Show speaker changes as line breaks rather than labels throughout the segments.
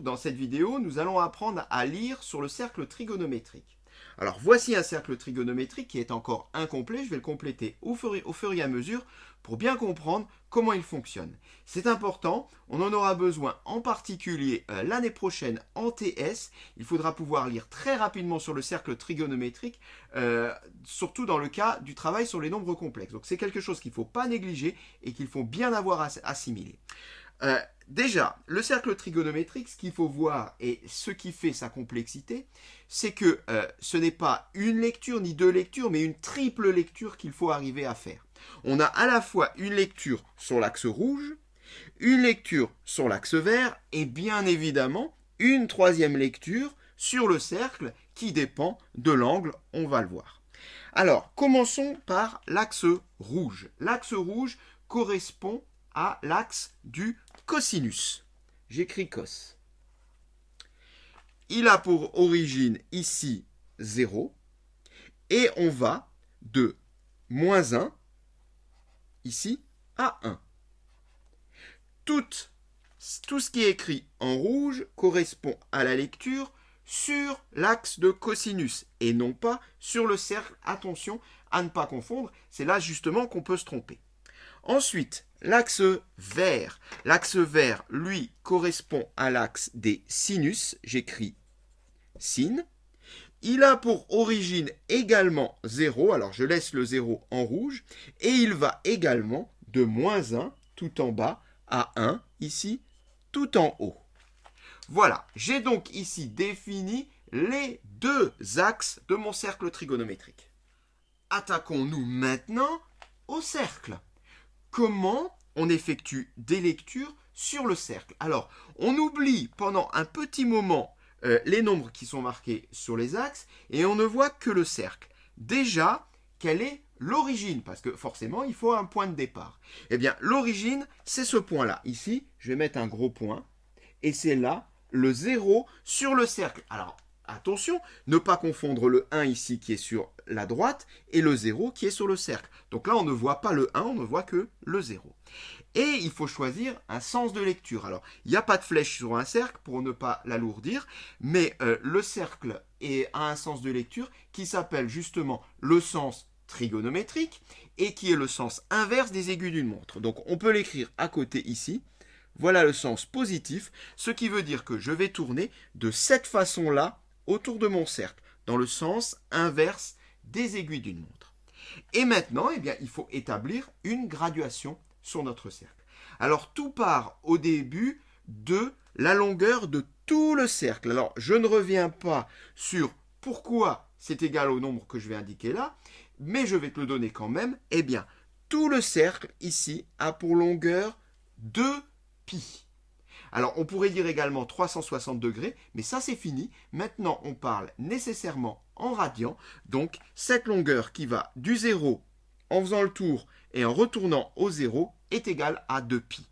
dans cette vidéo, nous allons apprendre à lire sur le cercle trigonométrique. Alors voici un cercle trigonométrique qui est encore incomplet, je vais le compléter au fur et à mesure pour bien comprendre comment il fonctionne. C'est important, on en aura besoin en particulier l'année prochaine en TS. Il faudra pouvoir lire très rapidement sur le cercle trigonométrique, surtout dans le cas du travail sur les nombres complexes. Donc c'est quelque chose qu'il ne faut pas négliger et qu'il faut bien avoir assimilé. Déjà, le cercle trigonométrique, ce qu'il faut voir et ce qui fait sa complexité, c'est que ce n'est pas une lecture ni deux lectures, mais une triple lecture qu'il faut arriver à faire. On a à la fois une lecture sur l'axe rouge, une lecture sur l'axe vert et bien évidemment une troisième lecture sur le cercle qui dépend de l'angle, on va le voir. Alors, commençons par l'axe rouge. L'axe rouge correspond à l'axe du cosinus. J'écris cos. Il a pour origine ici 0 et on va de moins 1 ici à 1. Tout ce qui est écrit en rouge correspond à la lecture sur l'axe de cosinus et non pas sur le cercle. Attention à ne pas confondre, c'est là justement qu'on peut se tromper. Ensuite, l'axe vert. L'axe vert, lui, correspond à l'axe des sinus. J'écris sin. Il a pour origine également 0. Alors, je laisse le 0 en rouge. Et il va également de moins 1 tout en bas à 1 ici tout en haut. Voilà, j'ai donc ici défini les deux axes de mon cercle trigonométrique. Attaquons-nous maintenant au cercle. Comment on effectue des lectures sur le cercle? Alors, on oublie pendant un petit moment les nombres qui sont marqués sur les axes et on ne voit que le cercle. Déjà, quelle est l'origine? Parce que forcément, il faut un point de départ. Eh bien, l'origine, c'est ce point-là. Ici, je vais mettre un gros point et c'est là le 0 sur le cercle. Alors, attention, ne pas confondre le 1 ici qui est sur la droite et le 0 qui est sur le cercle. Donc là, on ne voit pas le 1, on ne voit que le 0. Et il faut choisir un sens de lecture. Alors, il n'y a pas de flèche sur un cercle pour ne pas l'alourdir, mais le cercle a un sens de lecture qui s'appelle justement le sens trigonométrique et qui est le sens inverse des aiguilles d'une montre. Donc, on peut l'écrire à côté ici. Voilà le sens positif, ce qui veut dire que je vais tourner de cette façon-là autour de mon cercle, dans le sens inverse des aiguilles d'une montre. Et maintenant, eh bien, il faut établir une graduation sur notre cercle. Alors, tout part au début de la longueur de tout le cercle. Alors, je ne reviens pas sur pourquoi c'est égal au nombre que je vais indiquer là, mais je vais te le donner quand même. Eh bien, tout le cercle ici a pour longueur 2 pi. Alors, on pourrait dire également 360 degrés, mais ça, c'est fini. Maintenant, on parle nécessairement en radians. Donc, cette longueur qui va du 0 en faisant le tour et en retournant au 0 est égale à 2 pi.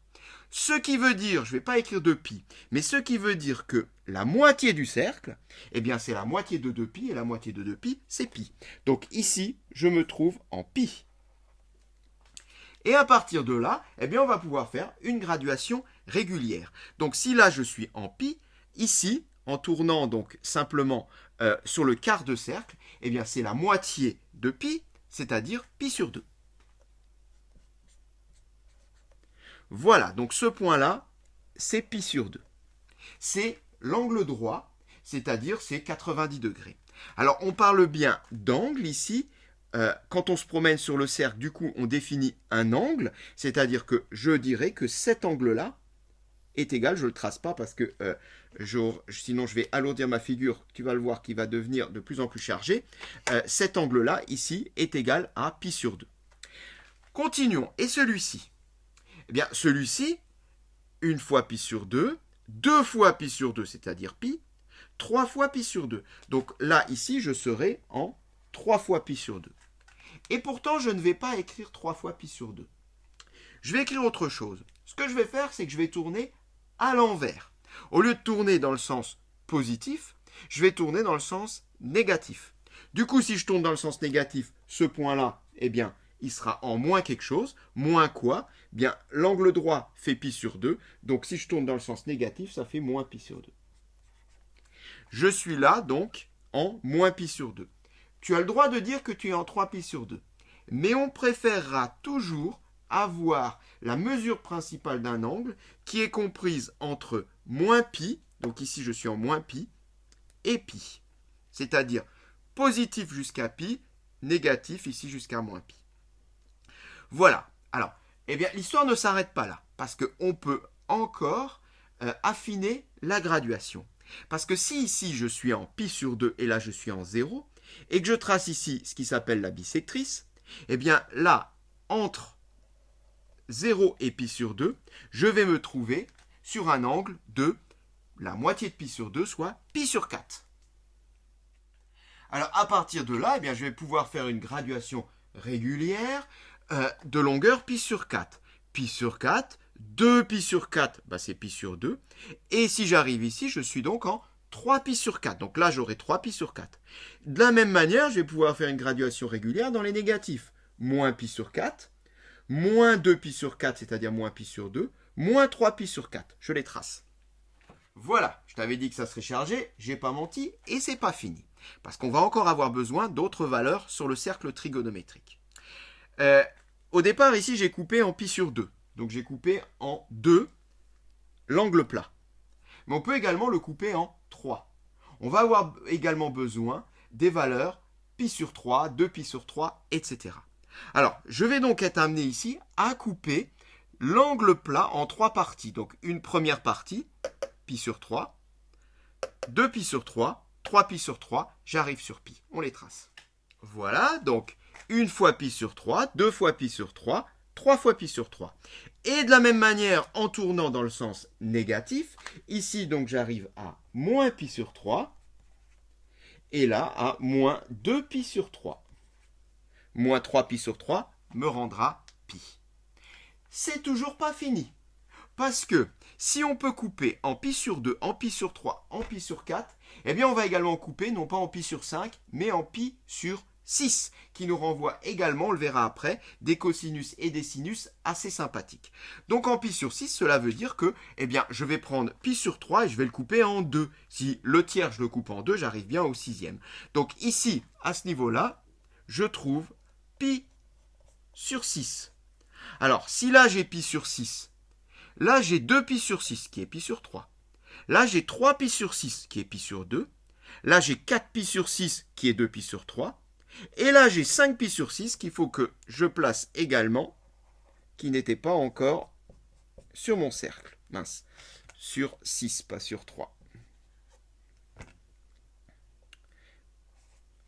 Ce qui veut dire, je ne vais pas écrire 2 pi, mais ce qui veut dire que la moitié du cercle, eh bien, c'est la moitié de 2 pi, et la moitié de 2 pi, c'est pi. Donc, ici, je me trouve en pi. Et à partir de là, eh bien, on va pouvoir faire une graduation régulière. Donc si là je suis en pi, ici, en tournant donc simplement sur le quart de cercle, eh bien c'est la moitié de pi, c'est-à-dire pi sur 2. Voilà, donc ce point-là, c'est pi sur 2. C'est l'angle droit, c'est-à-dire c'est 90 degrés. Alors on parle bien d'angle ici. Quand on se promène sur le cercle, du coup, on définit un angle, c'est-à-dire que je dirais que cet angle-là est égal, je ne le trace pas parce que sinon je vais alourdir ma figure, tu vas le voir, qui va devenir de plus en plus chargé. Cet angle-là, ici, est égal à pi sur 2. Continuons. Et celui-ci? Eh bien, celui-ci, une fois pi sur 2, deux fois pi sur 2, c'est-à-dire pi, 3 fois pi sur 2. Donc là, ici, je serai en 3 fois pi sur 2. Et pourtant, je ne vais pas écrire 3 fois pi sur 2. Je vais écrire autre chose. Ce que je vais faire, c'est que je vais tourner à l'envers. Au lieu de tourner dans le sens positif, je vais tourner dans le sens négatif. Du coup, si je tourne dans le sens négatif, ce point-là, eh bien, il sera en moins quelque chose. Moins quoi? Bien, l'angle droit fait pi sur 2. Donc, si je tourne dans le sens négatif, ça fait moins pi sur 2. je suis là donc en moins pi sur 2. Tu as le droit de dire que tu es en 3 pi sur 2. Mais on préférera toujours avoir la mesure principale d'un angle qui est comprise entre moins pi, donc ici je suis en moins pi, et pi. C'est-à-dire positif jusqu'à pi, négatif ici jusqu'à moins pi. Voilà. Alors, eh bien, l'histoire ne s'arrête pas là, parce qu'on peut encore affiner la graduation. Parce que si ici je suis en pi sur 2 et là je suis en 0, et que je trace ici ce qui s'appelle la bisectrice, eh bien là, entre 0 et pi sur 2, je vais me trouver sur un angle de la moitié de pi sur 2, soit pi sur 4. Alors à partir de là, eh bien, je vais pouvoir faire une graduation régulière de longueur pi sur 4. Pi sur 4, 2 pi sur 4, bah, c'est pi sur 2. Et si j'arrive ici, je suis donc en 3 pi sur 4. Donc là, j'aurai 3 pi sur 4. De la même manière, je vais pouvoir faire une graduation régulière dans les négatifs. Moins pi sur 4, moins 2 pi sur 4, c'est-à-dire moins pi sur 2, moins 3 pi sur 4. Je les trace. Voilà, je t'avais dit que ça serait chargé, j'ai pas menti, et c'est pas fini. Parce qu'on va encore avoir besoin d'autres valeurs sur le cercle trigonométrique. Au départ, ici, j'ai coupé en pi sur 2. Donc j'ai coupé en 2 l'angle plat. Mais on peut également le couper en 3. On va avoir également besoin des valeurs pi sur 3, 2 pi sur 3, etc. Alors, je vais donc être amené ici à couper l'angle plat en 3 parties. Donc une première partie, pi sur 3, 2 pi sur 3, 3 pi sur 3, j'arrive sur pi. On les trace. Voilà, donc une fois pi sur 3, 2 fois pi sur 3, 3 fois pi sur 3. Et de la même manière, en tournant dans le sens négatif, ici donc j'arrive à moins pi sur 3, et là à moins 2 pi sur 3. Moins 3 pi sur 3 me rendra pi. C'est toujours pas fini. Parce que si on peut couper en pi sur 2, en pi sur 3, en pi sur 4, eh bien on va également couper non pas en pi sur 5, mais en pi sur 6, qui nous renvoie également, on le verra après, des cosinus et des sinus assez sympathiques. Donc en pi sur 6, cela veut dire que eh bien, je vais prendre pi sur 3 et je vais le couper en 2. Si le tiers, je le coupe en 2, j'arrive bien au sixième. Donc ici, à ce niveau-là, je trouve pi sur 6. Alors, si là j'ai pi sur 6, là j'ai 2 pi sur 6 qui est pi sur 3. Là j'ai 3 pi sur 6 qui est pi sur 2. Là j'ai 4 pi sur 6 qui est 2 pi sur 3. Et là j'ai 5 pi sur 6 qu'il faut que je place également, qui n'était pas encore sur mon cercle. Mince, sur 6, pas sur 3.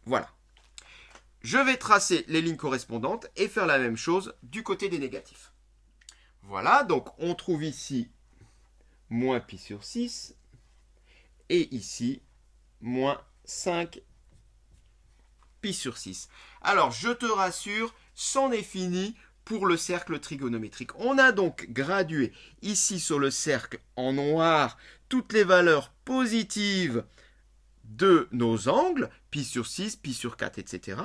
Voilà. Je vais tracer les lignes correspondantes et faire la même chose du côté des négatifs. Voilà, donc on trouve ici moins pi sur 6 et ici moins 5 pi sur 6. Alors, je te rassure, c'en est fini pour le cercle trigonométrique. On a donc gradué ici sur le cercle en noir toutes les valeurs positives de nos angles, pi sur 6, pi sur 4, etc.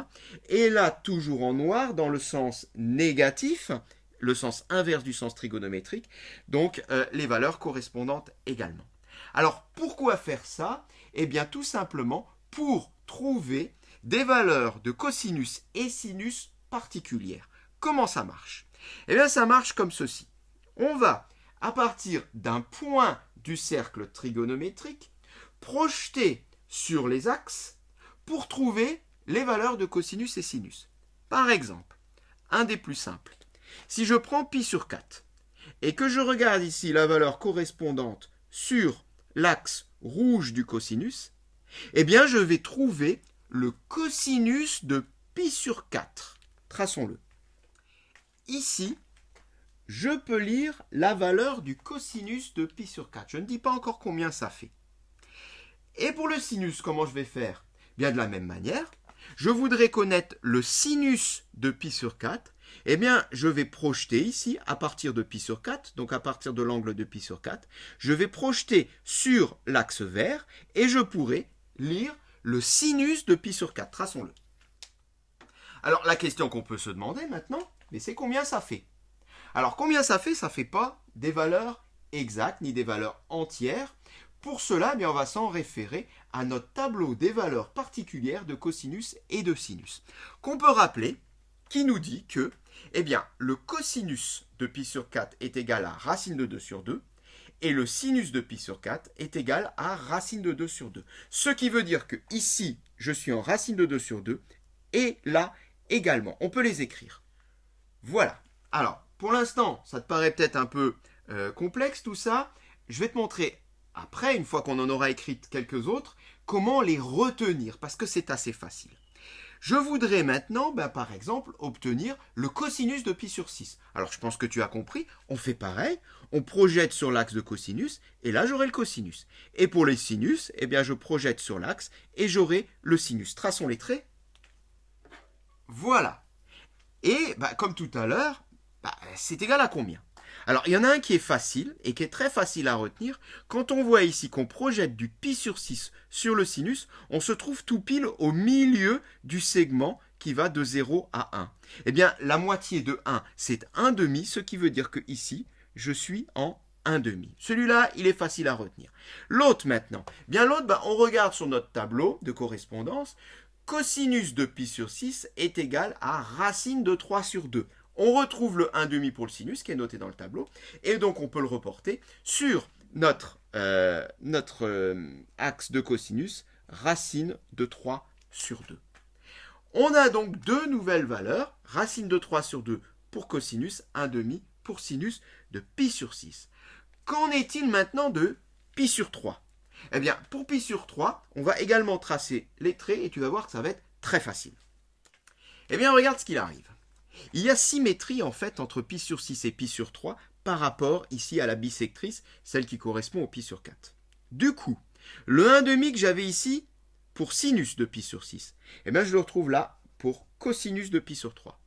Et là, toujours en noir, dans le sens négatif, le sens inverse du sens trigonométrique, donc les valeurs correspondantes également. Alors, pourquoi faire ça? Eh bien, tout simplement pour trouver des valeurs de cosinus et sinus particulières. Comment ça marche? Eh bien, ça marche comme ceci. On va, à partir d'un point du cercle trigonométrique, projeter sur les axes pour trouver les valeurs de cosinus et sinus. Par exemple, un des plus simples. Si je prends pi sur 4 et que je regarde ici la valeur correspondante sur l'axe rouge du cosinus, eh bien je vais trouver le cosinus de pi sur 4. Traçons-le. Ici, je peux lire la valeur du cosinus de pi sur 4. Je ne dis pas encore combien ça fait. Et pour le sinus, comment je vais faire? Bien de la même manière, je voudrais connaître le sinus de pi sur 4. Eh bien, je vais projeter ici, à partir de pi sur 4, donc à partir de l'angle de pi sur 4, je vais projeter sur l'axe vert et je pourrai lire le sinus de pi sur 4. Traçons-le. Alors, la question qu'on peut se demander maintenant, mais c'est combien ça fait? Alors, combien ça fait? Ça ne fait pas des valeurs exactes ni des valeurs entières. Pour cela, eh bien, on va s'en référer à notre tableau des valeurs particulières de cosinus et de sinus, qu'on peut rappeler, qui nous dit que eh bien, le cosinus de pi sur 4 est égal à racine de 2 sur 2, et le sinus de pi sur 4 est égal à racine de 2 sur 2. Ce qui veut dire que ici, je suis en racine de 2 sur 2, et là également. On peut les écrire. Voilà. Alors, pour l'instant, ça te paraît peut-être un peu complexe tout ça. Je vais te montrer après, une fois qu'on en aura écrit quelques autres, comment les retenir, parce que c'est assez facile. Je voudrais maintenant, par exemple, obtenir le cosinus de pi sur 6. Alors, je pense que tu as compris, on fait pareil, on projette sur l'axe de cosinus, et là, j'aurai le cosinus. Et pour les sinus, eh bien, je projette sur l'axe, et j'aurai le sinus. Traçons les traits. Voilà. Et, comme tout à l'heure, c'est égal à combien? Alors, il y en a un qui est facile et qui est très facile à retenir. Quand on voit ici qu'on projette du pi sur 6 sur le sinus, on se trouve tout pile au milieu du segment qui va de 0 à 1. Eh bien, la moitié de 1, c'est 1 demi, ce qui veut dire que ici, je suis en 1 demi. Celui-là, il est facile à retenir. L'autre maintenant, bien l'autre, on regarde sur notre tableau de correspondance. Cosinus de pi sur 6 est égal à racine de 3 sur 2. On retrouve le 1 demi pour le sinus qui est noté dans le tableau et donc on peut le reporter sur notre axe de cosinus, racine de 3 sur 2. On a donc deux nouvelles valeurs, racine de 3 sur 2 pour cosinus, 1 demi pour sinus de pi sur 6. Qu'en est-il maintenant de pi sur 3? Eh bien, pour pi sur 3, on va également tracer les traits et tu vas voir que ça va être très facile. Eh bien, regarde ce qu'il arrive. Il y a symétrie en fait entre pi sur 6 et pi sur 3 par rapport ici à la bisectrice, celle qui correspond au pi sur 4. Du coup, le 1 demi que j'avais ici pour sinus de pi sur 6, eh bien, je le retrouve là pour cosinus de pi sur 3.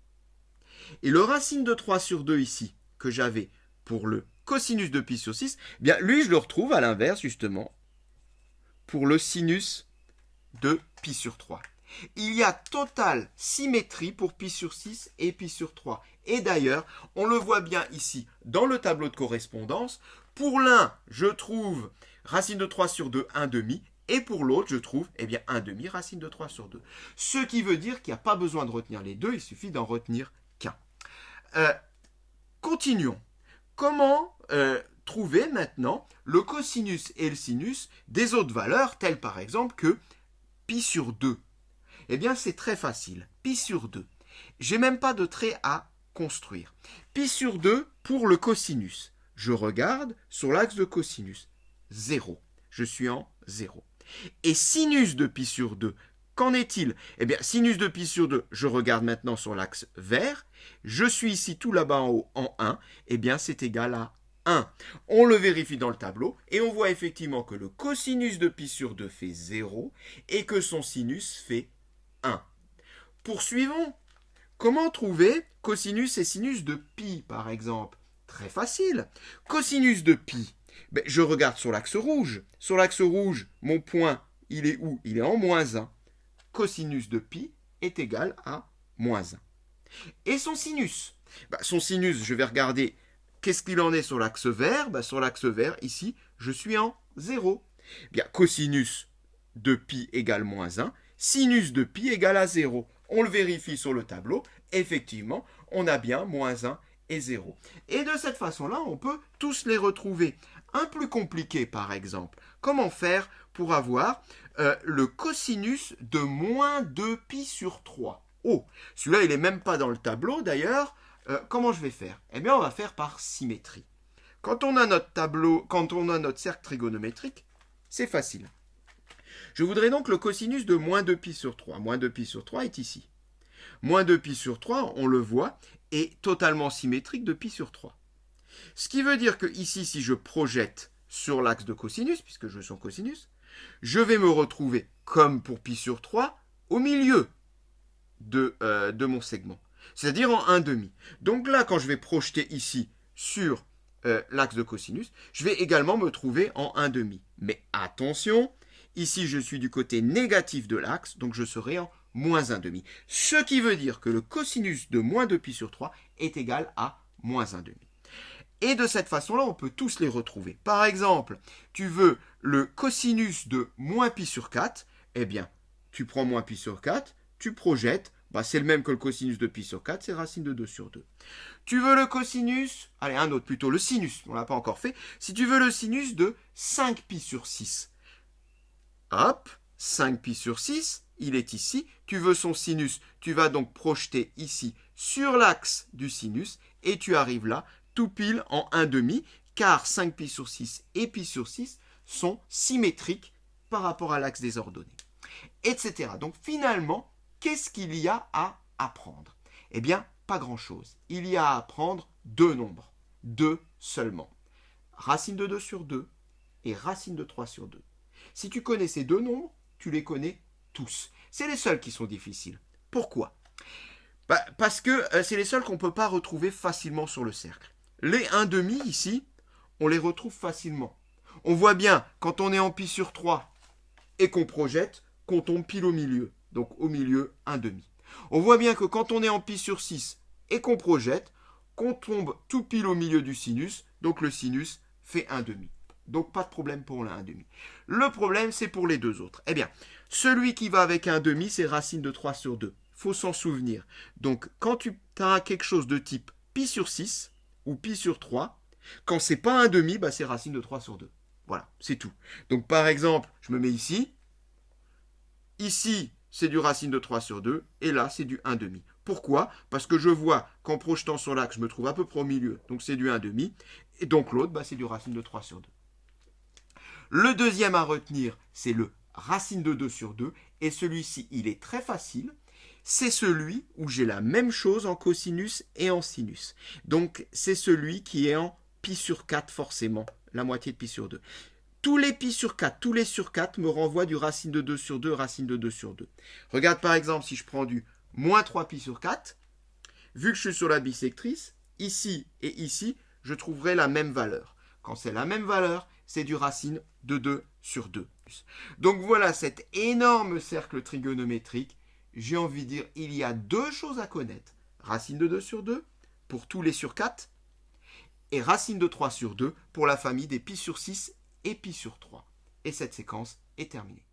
Et le racine de 3 sur 2 ici que j'avais pour le cosinus de pi sur 6, eh bien, lui je le retrouve à l'inverse justement pour le sinus de pi sur 3. Il y a totale symétrie pour pi sur 6 et pi sur 3. Et d'ailleurs, on le voit bien ici dans le tableau de correspondance. Pour l'un, je trouve racine de 3 sur 2, 1 demi. Et pour l'autre, je trouve 1 demi racine de 3 sur 2. Ce qui veut dire qu'il n'y a pas besoin de retenir les deux, il suffit d'en retenir qu'un. Continuons. Comment trouver maintenant le cosinus et le sinus des autres valeurs, telles par exemple que pi sur 2? Eh bien, c'est très facile. Pi sur 2. J'ai même pas de trait à construire. Pi sur 2 pour le cosinus. Je regarde sur l'axe de cosinus. 0. Je suis en 0. Et sinus de pi sur 2, qu'en est-il? Eh bien, sinus de pi sur 2, je regarde maintenant sur l'axe vert. Je suis ici tout là-bas en haut en 1. Eh bien, c'est égal à 1. On le vérifie dans le tableau et on voit effectivement que le cosinus de pi sur 2 fait 0 et que son sinus fait 1. Poursuivons. Comment trouver cosinus et sinus de pi, par exemple? Très facile. Cosinus de pi, je regarde sur l'axe rouge. Sur l'axe rouge, mon point, il est où? Il est en moins 1. Cosinus de pi est égal à moins 1. Et son sinus? Son sinus, je vais regarder qu'est-ce qu'il en est sur l'axe vert. Sur l'axe vert, ici, je suis en 0. Cosinus de pi égale moins 1. Sinus de pi égale à 0. On le vérifie sur le tableau. Effectivement, on a bien moins 1 et 0. Et de cette façon-là, on peut tous les retrouver. Un plus compliqué, par exemple. Comment faire pour avoir le cosinus de moins 2 pi sur 3? Oh, celui-là, il n'est même pas dans le tableau, d'ailleurs. Comment je vais faire? Eh bien, on va faire par symétrie. Quand on a notre tableau, quand on a notre cercle trigonométrique, c'est facile. Je voudrais donc le cosinus de moins 2 pi sur 3. Moins 2 pi sur 3 est ici. Moins 2 pi sur 3, on le voit, est totalement symétrique de pi sur 3. Ce qui veut dire que ici, si je projette sur l'axe de cosinus, puisque je suis en cosinus, je vais me retrouver, comme pour pi sur 3, au milieu de mon segment. C'est-à-dire en 1 demi. Donc là, quand je vais projeter ici sur l'axe de cosinus, je vais également me trouver en 1 demi. Mais attention, ici, je suis du côté négatif de l'axe, donc je serai en moins 1 demi. Ce qui veut dire que le cosinus de moins 2 pi sur 3 est égal à moins 1 demi. Et de cette façon-là, on peut tous les retrouver. Par exemple, tu veux le cosinus de moins pi sur 4, eh bien, tu prends moins pi sur 4, tu projettes, c'est le même que le cosinus de pi sur 4, c'est racine de 2 sur 2. Tu veux le cosinus, allez, un autre plutôt, le sinus, on ne l'a pas encore fait. Si tu veux le sinus de 5 pi sur 6, hop, 5 pi sur 6, il est ici. Tu veux son sinus, tu vas donc projeter ici sur l'axe du sinus et tu arrives là, tout pile en 1,5, car 5 pi sur 6 et pi sur 6 sont symétriques par rapport à l'axe des ordonnées, etc. Donc finalement, qu'est-ce qu'il y a à apprendre? Eh bien, pas grand-chose. Il y a à apprendre deux nombres, deux seulement. Racine de 2 sur 2 et racine de 3 sur 2. Si tu connais ces deux nombres, tu les connais tous. C'est les seuls qui sont difficiles. Pourquoi? Parce que c'est les seuls qu'on ne peut pas retrouver facilement sur le cercle. Les 1,5 ici, on les retrouve facilement. On voit bien, quand on est en pi sur 3 et qu'on projette, qu'on tombe pile au milieu. Donc au milieu, 1,5. On voit bien que quand on est en pi sur 6 et qu'on projette, qu'on tombe tout pile au milieu du sinus, donc le sinus fait 1,5. Donc pas de problème pour le 1,5. Le problème, c'est pour les deux autres. Eh bien, celui qui va avec 1,5, c'est racine de 3 sur 2. Il faut s'en souvenir. Donc quand tu as quelque chose de type pi sur 6 ou pi sur 3, quand c'est pas 1,5, c'est racine de 3 sur 2. Voilà, c'est tout. Donc par exemple, je me mets ici. Ici, c'est du racine de 3 sur 2, et là, c'est du 1,5. Pourquoi? Parce que je vois qu'en projetant sur l'axe, je me trouve à peu près au milieu, donc c'est du 1,5, et donc l'autre, c'est du racine de 3 sur 2. Le deuxième à retenir, c'est le racine de 2 sur 2, et celui-ci, il est très facile. C'est celui où j'ai la même chose en cosinus et en sinus. Donc, c'est celui qui est en pi sur 4 forcément, la moitié de pi sur 2. Tous les pi sur 4, tous les sur 4 me renvoient du racine de 2 sur 2, racine de 2 sur 2. Regarde par exemple si je prends du moins 3 pi sur 4, vu que je suis sur la bisectrice, ici et ici, je trouverai la même valeur. Quand c'est la même valeur, c'est du racine de 2 sur 2. Donc voilà cet énorme cercle trigonométrique. J'ai envie de dire, il y a deux choses à connaître. Racine de 2 sur 2 pour tous les sur 4 et racine de 3 sur 2 pour la famille des pi sur 6 et pi sur 3. Et cette séquence est terminée.